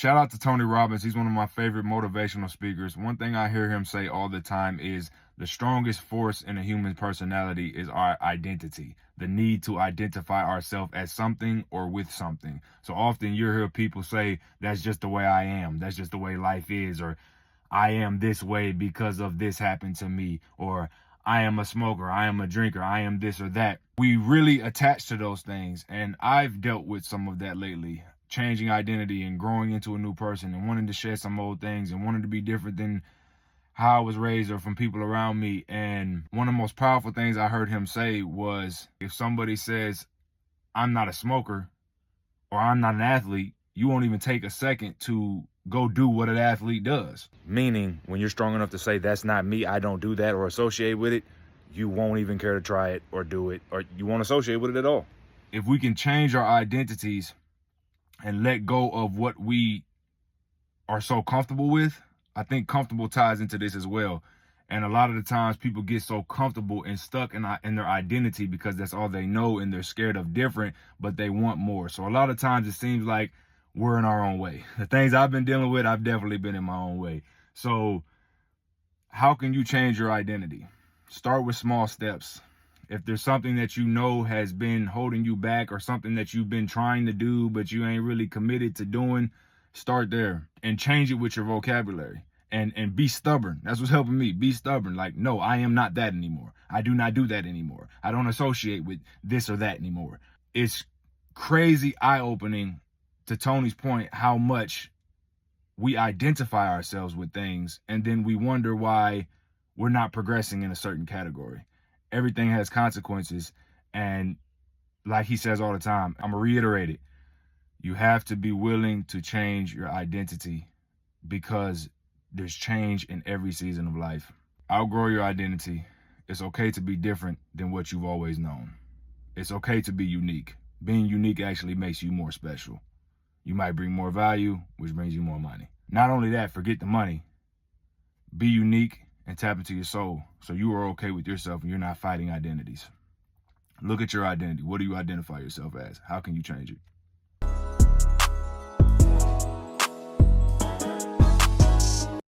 Shout out to Tony Robbins. He's one of my favorite motivational speakers. One thing I hear him say all the time is the strongest force in a human personality is our identity, the need to identify ourselves as something or with something. So often you hear people say, that's just the way I am. That's just the way life is. Or I am this way because of this happened to me. Or I am a smoker. I am a drinker. I am this or that. We really attach to those things. And I've dealt with some of that lately. Changing identity and growing into a new person and wanting to shed some old things and wanting to be different than how I was raised or from people around me. And one of the most powerful things I heard him say was, if somebody says, I'm not a smoker or I'm not an athlete, you won't even take a second to go do what an athlete does. Meaning, when you're strong enough to say, that's not me, I don't do that or associate with it, you won't even care to try it or do it, or you won't associate with it at all. If we can change our identities and let go of what we are so comfortable with, I think comfortable ties into this as well. And a lot of the times people get so comfortable and stuck in their identity because that's all they know and they're scared of different, but they want more. So a lot of times it seems like we're in our own way. The things I've been dealing with, I've definitely been in my own way. So how can you change your identity? Start with small steps. If there's something that you know has been holding you back or something that you've been trying to do, but you ain't really committed to doing, start there and change it with your vocabulary and be stubborn. That's what's helping me. Be stubborn. Like, no, I am not that anymore. I do not do that anymore. I don't associate with this or that anymore. It's crazy eye-opening, to Tony's point, how much we identify ourselves with things and then we wonder why we're not progressing in a certain category. Everything has consequences. And like he says all the time, I'm going to reiterate it. You have to be willing to change your identity because there's change in every season of life. Outgrow your identity. It's okay to be different than what you've always known. It's okay to be unique. Being unique actually makes you more special. You might bring more value, which brings you more money. Not only that, forget the money. Be unique and tap into your soul so you are okay with yourself and you're not fighting identities. Look at your identity. What do you identify yourself as? How can you change it?